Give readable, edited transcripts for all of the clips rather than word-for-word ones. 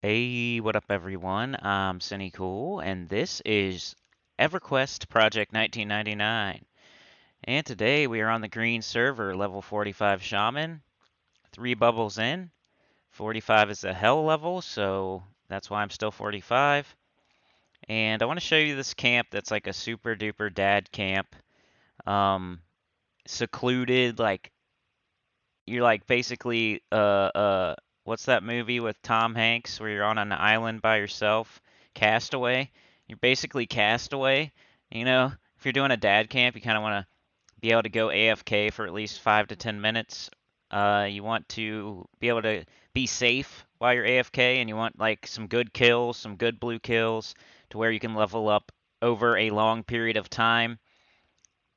Hey, what up, everyone? I'm Sinnycool, and this is EverQuest Project 1999. And today we are on the green server, level 45 Shaman, 3 bubbles in. 45 is the hell level, so that's why I'm still 45. And I want to show you this camp that's like a super duper dad camp. Um, Secluded, like you're like basically what's that movie with Tom Hanks where you're on an island by yourself? Castaway. You're basically castaway. You know, if you're doing a dad camp, you kind of want to be able to go AFK for at least 5 to 10 minutes. You want to be able to be safe while you're AFK, and you want like some good kills, some good blue kills, to where you can level up over a long period of time.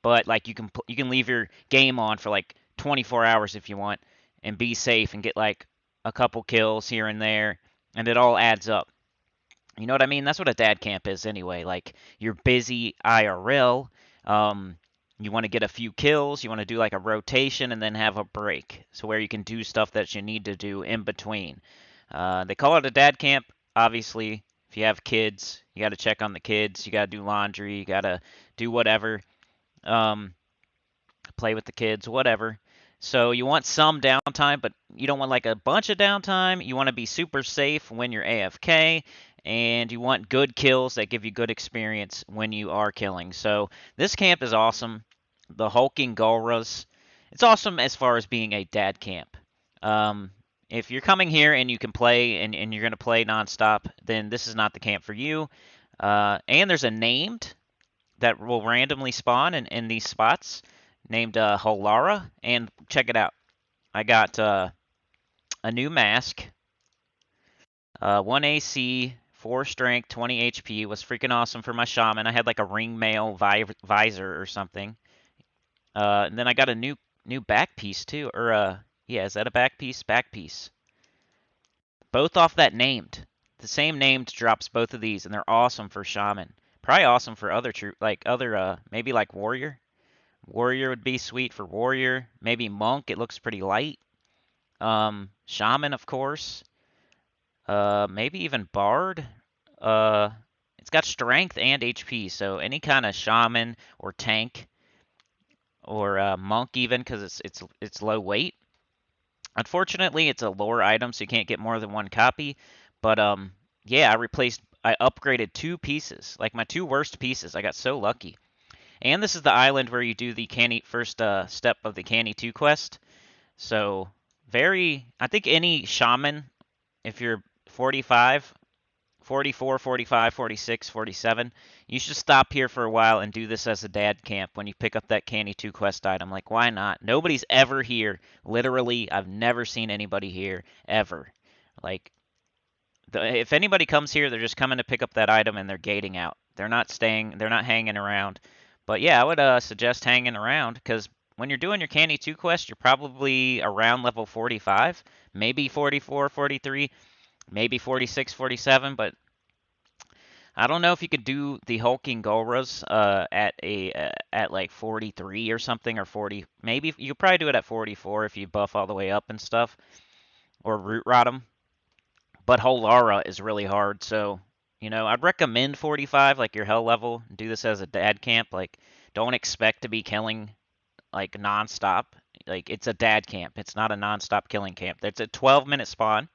But like you can leave your game on for like 24 hours if you want and be safe and get like a couple kills here and there, and it all adds up. You know what I mean? That's what a dad camp is anyway. Like you're busy IRL. Um, you want to get a few kills. You want to do like a rotation and then have a break, so where you can do stuff that you need to do in between. They call it a dad camp. Obviously, if you have kids, you got to check on the kids. You got to do laundry. You got to do whatever. Um, Play with the kids, whatever. So you want some downtime, but you don't want like a bunch of downtime. You want to be super safe when you're AFK, and you want good kills that give you good experience when you are killing. So this camp is awesome. The Hulking Gulras. It's awesome as far as being a dad camp. Um, if you're coming here and you can play and you're going to play nonstop, then this is not the camp for you. And there's a named that will randomly spawn in these spots named Holara. And check it out. I got a new mask, 1 AC, 4 strength, 20 HP. Was freaking awesome for my shaman. I had like a ring mail visor or something. And then I got a new back piece too. Or yeah, is that a back piece? Back piece. Both off that named. The same named drops both of these, and they're awesome for shaman. Probably awesome for other like other maybe like warrior. Warrior would be sweet for warrior. Maybe monk. It looks pretty light. Shaman, of course. Maybe even bard. Uh, it's got strength and HP, so any kind of shaman or tank or monk even, because it's low weight. Unfortunately, it's a lore item, so you can't get more than one copy. But yeah, I upgraded 2 pieces, like my 2 worst pieces. I got so lucky. And this is the island where you do the canny first step of the Canny 2 quest. So I think any shaman, if you're 45, 44, 45, 46, 47, you should stop here for a while and do this as a dad camp when you pick up that Canny 2 quest item. Like, why not? Nobody's ever here. Literally, I've never seen anybody here, ever. Like, if anybody comes here, they're just coming to pick up that item and they're gating out. They're not staying, they're not hanging around. But yeah, I would suggest hanging around because when you're doing your Candy 2 quest, you're probably around level 45, maybe 44, 43, maybe 46, 47, but I don't know if you could do the hulking Golras at like 43 or something or 40. Maybe you could probably do it at 44 if you buff all the way up and stuff or root rot them. But Holara is really hard, so I'd recommend 45, like your hell level. Do this as a dad camp. Like, don't expect to be killing like nonstop. Like, it's a dad camp. It's not a nonstop killing camp. It's a 12-minute spawn,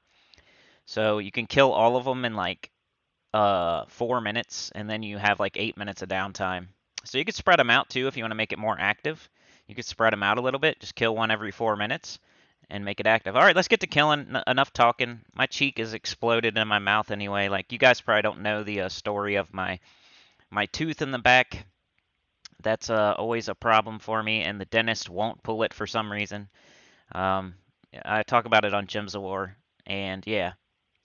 so you can kill all of them in like 4 minutes, and then you have like 8 minutes of downtime. So you could spread them out too if you want to make it more active. You could spread them out a little bit. Just kill one every 4 minutes and make it active. All right, let's get to killing. Enough talking. My cheek is exploded in my mouth anyway. Like, you guys probably don't know the story of my tooth in the back. That's always a problem for me, and the dentist won't pull it for some reason. Um, I talk about it on Gems of War, and yeah,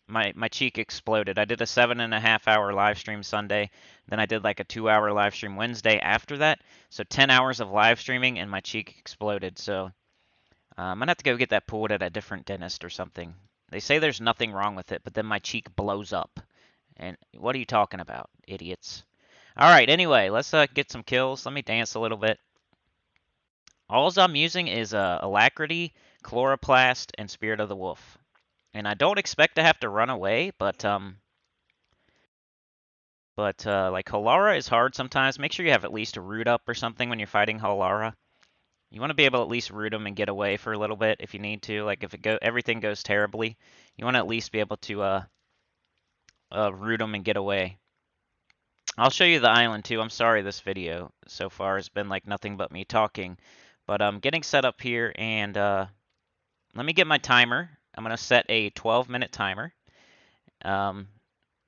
my cheek exploded. I did a 7.5 hour live stream Sunday, then I did like a 2 hour live stream Wednesday after that. So 10 hours of live streaming, and my cheek exploded. So I'm gonna have to go get that pulled at a different dentist or something. They say there's nothing wrong with it, but then my cheek blows up. And what are you talking about, idiots? All right, anyway, let's get some kills. Let me dance a little bit. All I'm using is Alacrity, Chloroplast, and Spirit of the Wolf. And I don't expect to have to run away, but like Halara is hard sometimes. Make sure you have at least a root up or something when you're fighting Halara. You want to be able to at least root them and get away for a little bit if you need to. Like if everything goes terribly, you want to at least be able to root them and get away. I'll show you the island too. I'm sorry this video so far has been like nothing but me talking, but I'm getting set up here and let me get my timer. I'm gonna set a 12-minute timer.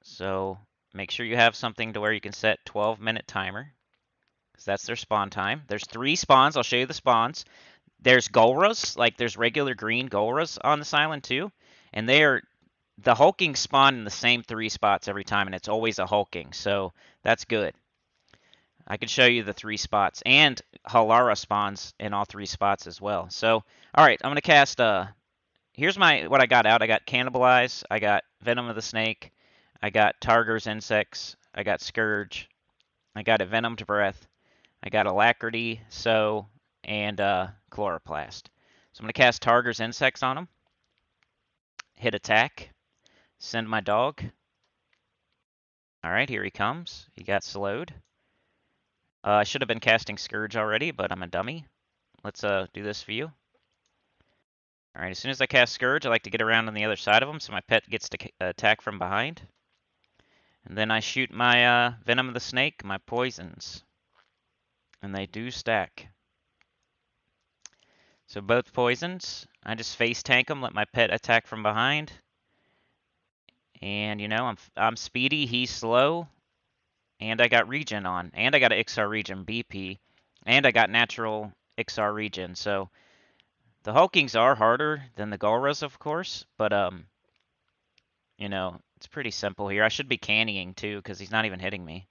So make sure you have something to where you can set 12-minute timer, because that's their spawn time. There's 3 spawns. I'll show you the spawns. There's Golras, like there's regular green Golras on this island too, and the hulking spawn in the same 3 spots every time, and it's always a hulking, so that's good. I can show you the 3 spots, and Halara spawns in all 3 spots as well. So, all right, I'm gonna cast. Here's what I got out. I got Cannibalize. I got Venom of the Snake. I got Targar's Insects. I got Scourge. I got a Venomed Breath. I got Alacrity, and Chloroplast. So I'm going to cast Targar's Insects on him. Hit attack. Send my dog. Alright, here he comes. He got slowed. I should have been casting Scourge already, but I'm a dummy. Let's do this for you. Alright, as soon as I cast Scourge, I like to get around on the other side of him so my pet gets to attack from behind. And then I shoot my Venom of the Snake, my poisons. And they do stack. So both poisons, I just face tank them, let my pet attack from behind. And you know, I'm speedy, he's slow, and I got regen on, and I got an XR regen BP, and I got natural XR regen. So the hulkings are harder than the Golras, of course, but you know, it's pretty simple here. I should be cannying too, because he's not even hitting me,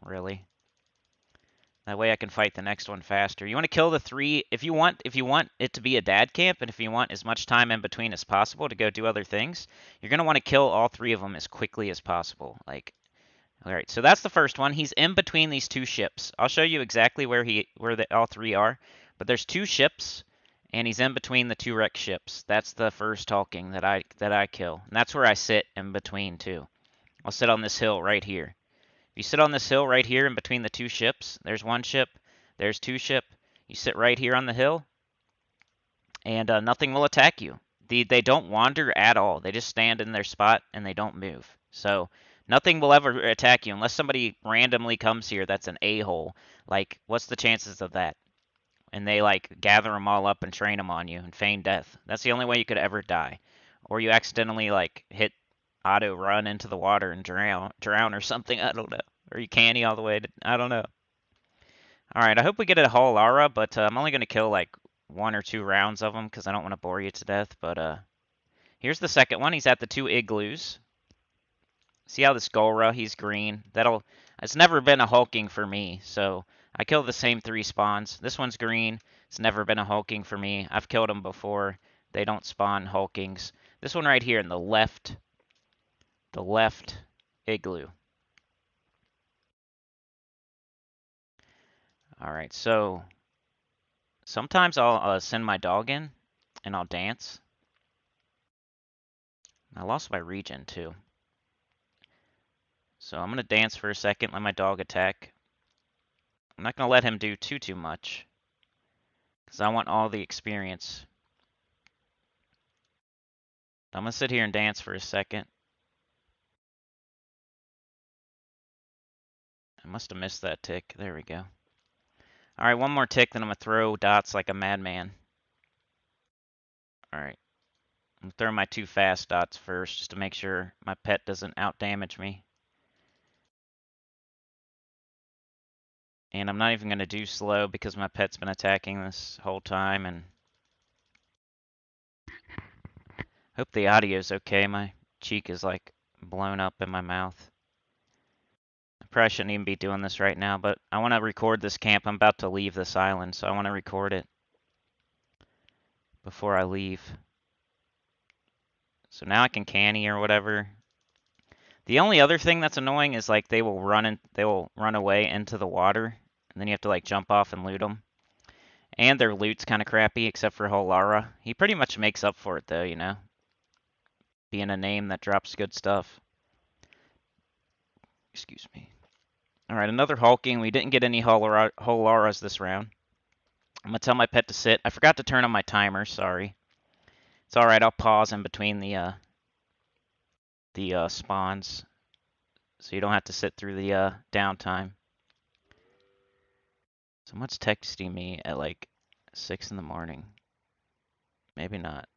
really. That way I can fight the next one faster. You want to kill the 3 if you want it to be a dad camp, and if you want as much time in between as possible to go do other things, you're going to want to kill all 3 of them as quickly as possible. Like, all right, so that's the first one. He's in between these 2 ships. I'll show you exactly where all 3 are, but there's 2 ships and he's in between the 2 wrecked ships. That's the first hulking that I kill. And that's where I sit in between too. I'll sit on this hill right here. You sit on this hill right here in between the 2 ships. There's 1 ship. There's 2 ship. You sit right here on the hill, and nothing will attack you. They don't wander at all. They just stand in their spot, and they don't move. So nothing will ever attack you unless somebody randomly comes here that's an a-hole. Like, what's the chances of that? And they, like, gather them all up and train them on you and feign death. That's the only way you could ever die. Or you accidentally, like, hit auto run into the water and drown or something. I don't know. Or you canny all the way to, I don't know. All right, I hope we get a Halara, but I'm only going to kill like 1 or 2 rounds of them because I don't want to bore you to death. But here's the second one. He's at the 2 igloos. See how this Golra, he's green. It's never been a hulking for me, so I kill the same 3 spawns. This one's green. It's never been a hulking for me. I've killed them before. They don't spawn hulkings. This one right here in the left igloo. All right, so sometimes I'll send my dog in and I'll dance. I lost my regen too. So I'm going to dance for a second, let my dog attack. I'm not going to let him do too much, because I want all the experience. I'm going to sit here and dance for a second. I must have missed that tick. There we go. Alright, 1 more tick, then I'm going to throw dots like a madman. Alright. I'm throwing my 2 fast dots first, just to make sure my pet doesn't out-damage me. And I'm not even going to do slow because my pet's been attacking this whole time, and hope the audio's okay. My cheek is like blown up in my mouth. I probably shouldn't even be doing this right now, but I want to record this camp. I'm about to leave this island, so I want to record it before I leave. So now I can canny or whatever. The only other thing that's annoying is like they will run away into the water, and then you have to like jump off and loot them. And their loot's kind of crappy, except for Holara. He pretty much makes up for it though, you know. being a name that drops good stuff. Excuse me. All right, another hulking. We didn't get any Holaras this round. I'm gonna tell my pet to sit. I forgot to turn on my timer. Sorry. It's all right. I'll pause in between the spawns, so you don't have to sit through the downtime. Someone's texting me at like 6 in the morning. Maybe not.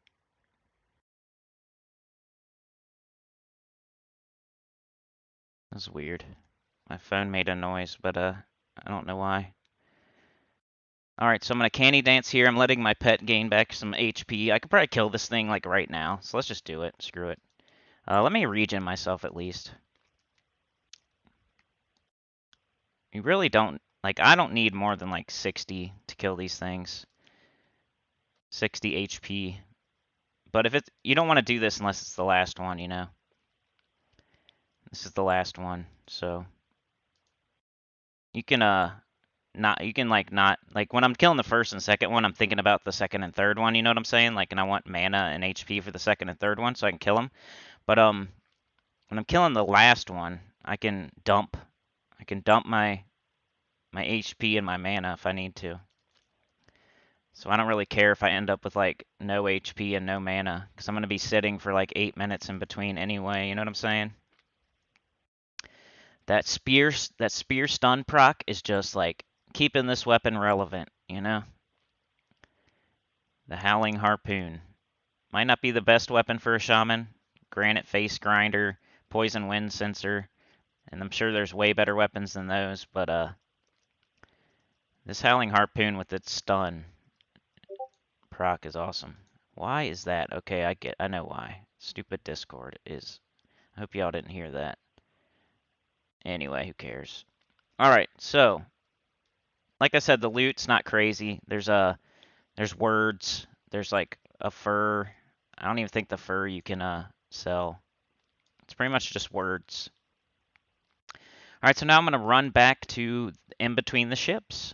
That's weird. My phone made a noise, but I don't know why. Alright, so I'm gonna candy dance here. I'm letting my pet gain back some HP. I could probably kill this thing like right now, so let's just do it. Screw it. Let me regen myself at least. You really don't, like, I don't need more than like 60 to kill these things. 60 HP. But if it's, you don't want to do this unless it's the last one, you know? This is the last one, so. You can, not, like, when I'm killing the first and second one, I'm thinking about the second and third one, you know what I'm saying? Like, and I want mana and HP for the second and third one so I can kill them. But, when I'm killing the last one, I can dump my HP and my mana if I need to. So I don't really care if I end up with like no HP and no mana, because I'm going to be sitting for like 8 minutes in between anyway, you know what I'm saying? That spear stun proc is just like keeping this weapon relevant, you know? The Howling Harpoon. Might not be the best weapon for a shaman. Granite Face Grinder, Poison Wind Sensor, and I'm sure there's way better weapons than those, but this Howling Harpoon with its stun proc is awesome. Why is that? Okay, I know why. Stupid Discord is. I hope y'all didn't hear that. Anyway, who cares? Alright, so like I said, the loot's not crazy. There's words, there's like a fur. I don't even think the fur you can sell. It's pretty much just words. Alright, so now I'm gonna run back to in between the ships.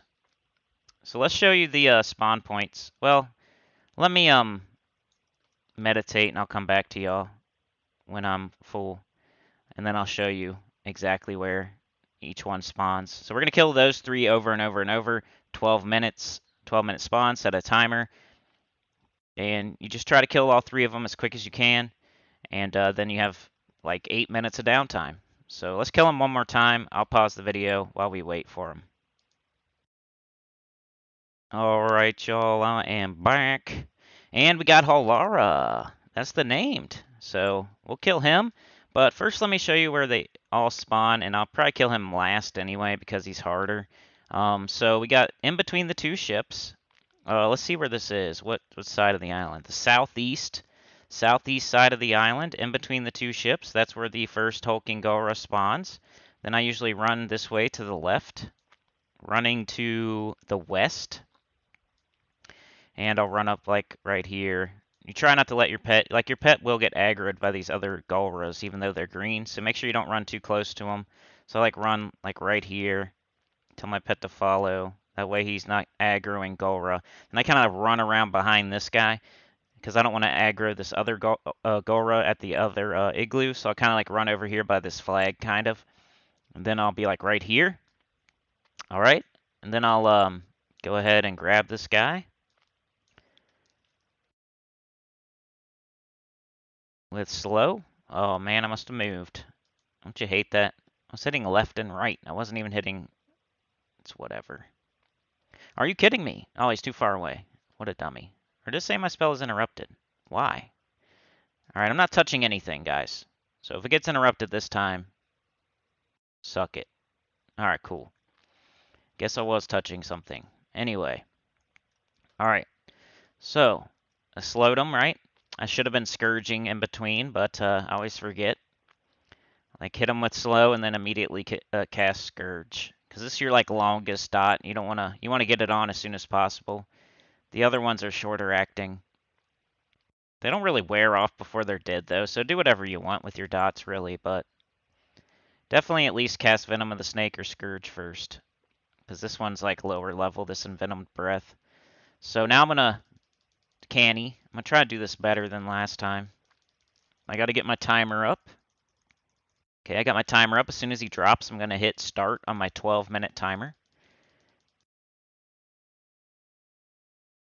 So let's show you the spawn points. Well, let me meditate and I'll come back to y'all when I'm full. And then I'll show you exactly where each one spawns. So we're going to kill those 3 over and over and over. 12 minutes, 12-minute spawn, set a timer. And you just try to kill all 3 of them as quick as you can. And then you have like 8 minutes of downtime. So let's kill them one more time. I'll pause the video while we wait for them. Alright, y'all, I am back. And we got Holara. That's the named. So we'll kill him. But first, let me show you where they all spawn, and I'll probably kill him last anyway because he's harder. So we got in between the 2 ships. Let's see where this is. What side of the island? The southeast side of the island, in between the 2 ships. That's where the first hulking Gora spawns. Then I usually run this way to the left, running to the west, and I'll run up like right here. You try not to let your pet, like your pet will get aggroed by these other Golras, even though they're green, so make sure you don't run too close to them. So I like run like right here, tell my pet to follow. That way he's not aggroing Golra. And I kind of run around behind this guy, because I don't want to aggro this other Golra at the other igloo, so I'll kind of like run over here by this flag, kind of. And then I'll be like right here. Alright, and then I'll go ahead and grab this guy. With slow? Oh man, I must have moved. Don't you hate that? I was hitting left and right. I wasn't even hitting... It's whatever. Are you kidding me? Oh, he's too far away. What a dummy. Or just say my spell is interrupted. Why? Alright, I'm not touching anything, guys. So if it gets interrupted this time, suck it. Alright, cool. Guess I was touching something. Anyway. Alright. So, I slowed him, right? I should have been scourging in between, but I always forget. Like hit him with slow and then immediately cast Scourge. Because this is your like longest dot. You want to get it on as soon as possible. The other ones are shorter acting. They don't really wear off before they're dead though, so do whatever you want with your dots really, but definitely at least cast Venom of the Snake or Scourge first. Because this one's like lower level, this Envenomed Breath. So now I'm going to canny. I'm going to try to do this better than last time. I got to get my timer up. Okay, I got my timer up. As soon as he drops, I'm going to hit start on my 12-minute timer.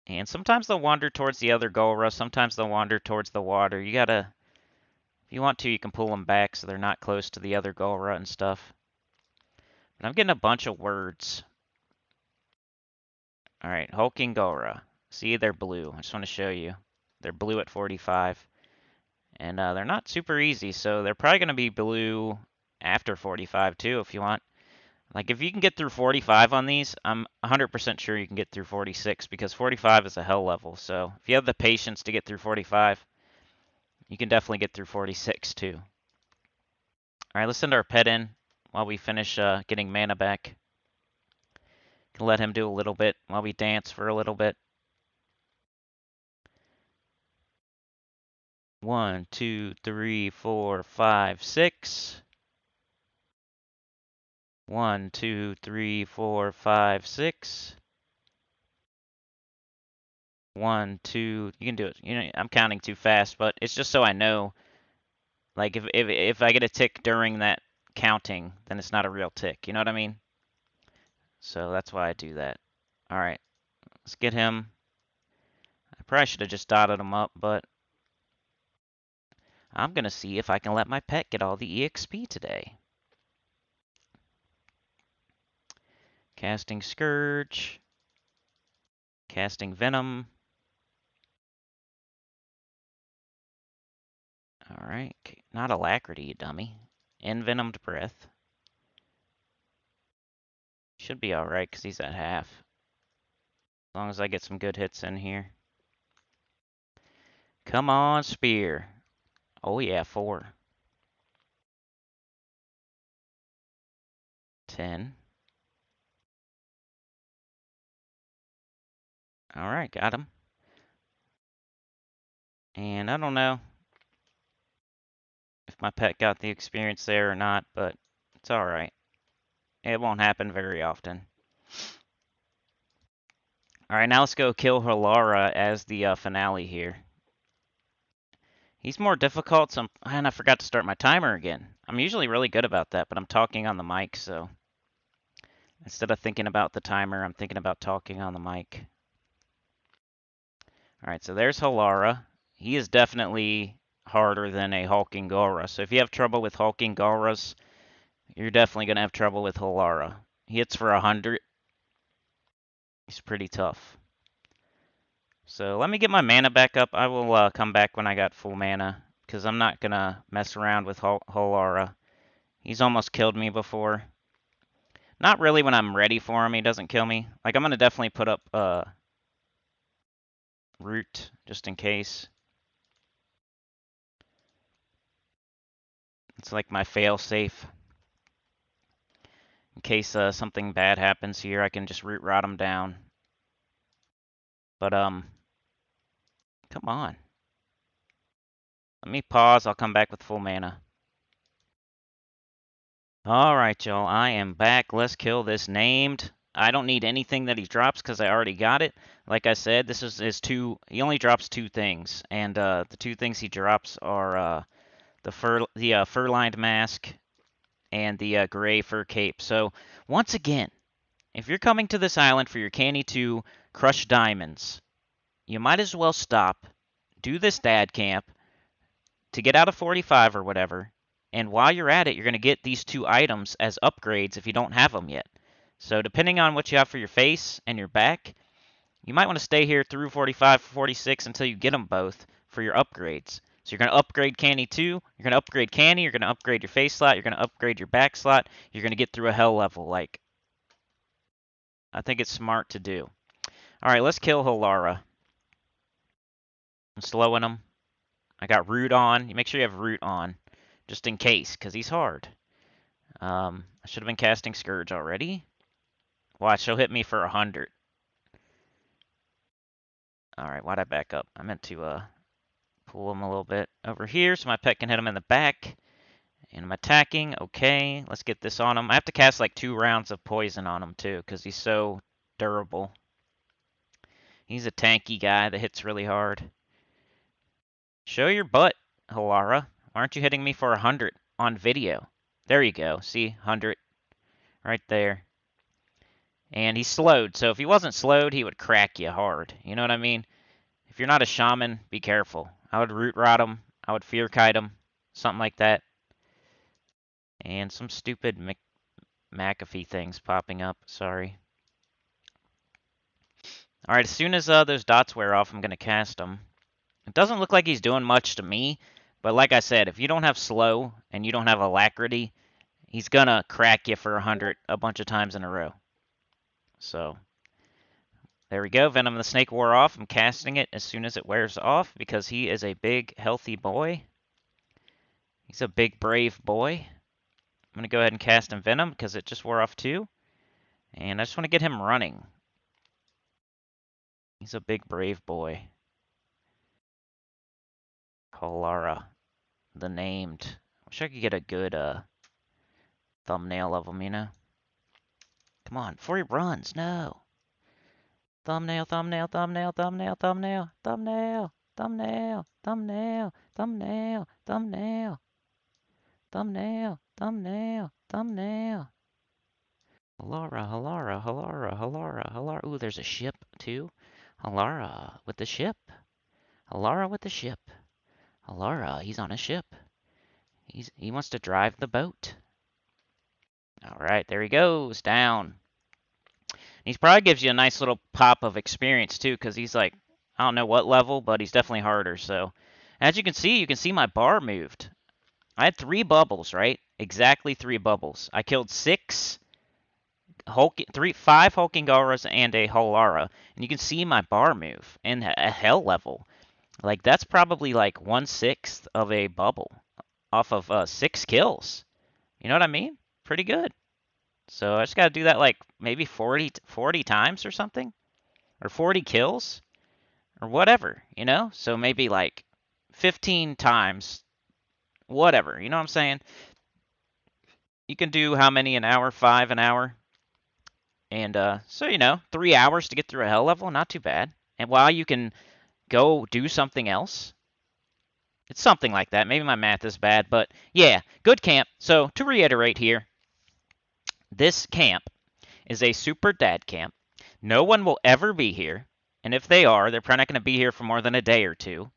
And sometimes they'll wander towards the other Golra. Sometimes they'll wander towards the water. You gotta, if you want to, you can pull them back so they're not close to the other Golra and stuff. But I'm getting a bunch of words. All right, hulking Golra. See, they're blue. I just want to show you. They're blue at 45. And they're not super easy, so they're probably going to be blue after 45 too if you want. Like if you can get through 45 on these, I'm 100% sure you can get through 46 because 45 is a hell level. So if you have the patience to get through 45, you can definitely get through 46 too. All right, let's send our pet in while we finish getting mana back. Can let him do a little bit while we dance for a little bit. 1, 2, 3, 4, 5, 6. 1, 2, 3, 4, 5, 6. 1, 2. You can do it. You know, I'm counting too fast, but it's just so I know. Like if I get a tick during that counting, then it's not a real tick. You know what I mean? So that's why I do that. All right, let's get him. I probably should have just dotted him up, but I'm gonna see if I can let my pet get all the EXP today. Casting Scourge. Casting Venom. All right, not Alacrity, you dummy. Envenomed Breath. Should be all right because he's at half. As long as I get some good hits in here. Come on, Spear. Oh yeah, 4. 10. All right, got him. And I don't know if my pet got the experience there or not, but it's all right. It won't happen very often. All right, now let's go kill Halara as the finale here. He's more difficult, and I forgot to start my timer again. I'm usually really good about that, but I'm talking on the mic, so instead of thinking about the timer, I'm thinking about talking on the mic. All right, so there's Halara. He is definitely harder than a hulking Golra. So if you have trouble with hulking Golras, you're definitely going to have trouble with Halara. He hits for 100. He's pretty tough. So let me get my mana back up. I will come back when I got full mana, because I'm not going to mess around with Halara. He's almost killed me before. Not really when I'm ready for him, he doesn't kill me. Like, I'm going to definitely put up Root, just in case. It's like my fail-safe. In case something bad happens here, I can just root rot him down. But, come on. Let me pause, I'll come back with full mana. Alright, y'all, I am back. Let's kill this named. I don't need anything that he drops because I already got it. Like I said, this is his he only drops 2 things. And the 2 things he drops are the fur-lined mask and the gray fur cape. So, once again, if you're coming to this island for your Canny 2 Crush Diamonds, you might as well stop, do this dad camp to get out of 45 or whatever, and while you're at it, you're going to get these 2 items as upgrades if you don't have them yet. So depending on what you have for your face and your back, you might want to stay here through 45, 46 until you get them both for your upgrades. So you're going to upgrade Canny 2, you're going to upgrade Canny, you're going to upgrade your face slot, you're going to upgrade your back slot, you're going to get through a hell level. Like, I think it's smart to do. Alright, let's kill Halara. I'm slowing him. I got Root on. You make sure you have Root on, just in case, because he's hard. I should have been casting Scourge already. Watch, he'll hit me for 100. Alright, why'd I back up? I meant to pull him a little bit over here so my pet can hit him in the back. And I'm attacking. Okay, let's get this on him. I have to cast like 2 rounds of poison on him too, because he's so durable. He's a tanky guy that hits really hard. Show your butt, Halara. Why aren't you hitting me for 100 on video? There you go. See, 100 right there. And he's slowed, so if he wasn't slowed, he would crack you hard. You know what I mean? If you're not a shaman, be careful. I would root rot him. I would fear kite him. Something like that. And some stupid McAfee things popping up. Sorry. Alright, as soon as those dots wear off, I'm going to cast them. It doesn't look like he's doing much to me, but like I said, if you don't have slow and you don't have alacrity, he's going to crack you for 100 a bunch of times in a row. So, there we go. Venom of the Snake wore off. I'm casting it as soon as it wears off because he is a big, healthy boy. He's a big, brave boy. I'm going to go ahead and cast him Venom because it just wore off too. And I just want to get him running. He's a big, brave boy. Kolara, the Named. Wish I could get a good thumbnail of him, you know? Come on, before he runs, no. Thumbnail, thumbnail, thumbnail, thumbnail, thumbnail, thumbnail, thumbnail, thumbnail, thumbnail, thumbnail, thumbnail, thumbnail, thumbnail. Halara, Halara, Halara, Halara, Halara. Ooh, there's a ship, too. Halara with the ship. Halara with the ship. Halara, he's on a ship. He wants to drive the boat. All right, there he goes, down. He probably gives you a nice little pop of experience, too, because he's like, I don't know what level, but he's definitely harder. So, as you can see my bar moved. I had 3 bubbles, right? Exactly 3 bubbles. I killed 5 hulking Gauras and a Halara, and you can see my bar move in a hell level. Like, that's probably like 1/6 of a bubble off of 6 kills. You know what I mean? Pretty good. So I just got to do that like maybe 40 times or something, or 40 kills, or whatever, you know? So maybe like 15 times, whatever, you know what I'm saying? You can do how many an hour? 5 an hour. And so, you know, 3 hours to get through a hell level, not too bad. And while you can go do something else, it's something like that. Maybe my math is bad, but yeah, good camp. So to reiterate here, this camp is a super dad camp. No one will ever be here, and if they are, they're probably not going to be here for more than a day or two.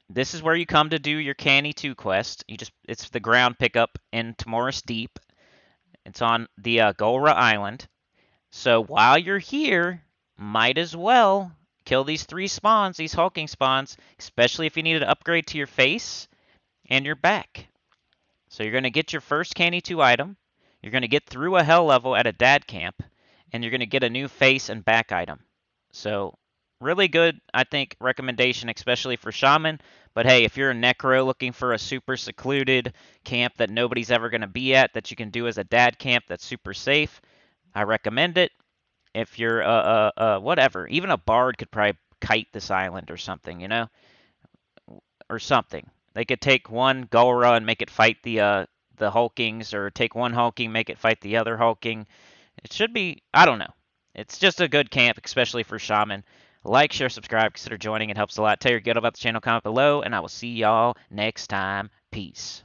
This is where you come to do your Canny 2 quest. It's the ground pickup in Timoris Deep. It's on the Golra Island. So while you're here, might as well kill these 3 spawns, these hulking spawns, especially if you need an upgrade to your face and your back. So you're going to get your first Canny 2 item. You're going to get through a hell level at a dad camp, and you're going to get a new face and back item. So really good, I think, recommendation, especially for Shaman. But hey, if you're a Necro looking for a super secluded camp that nobody's ever going to be at, that you can do as a dad camp that's super safe, I recommend it. If you're, whatever, even a bard could probably kite this island or something, you know? Or something. They could take one Golra and make it fight the Hulkings, or take one Hulking, make it fight the other Hulking. It should be, I don't know. It's just a good camp, especially for Shaman. Like, share, subscribe, consider joining. It helps a lot. Tell your guild about the channel, comment below, and I will see y'all next time. Peace.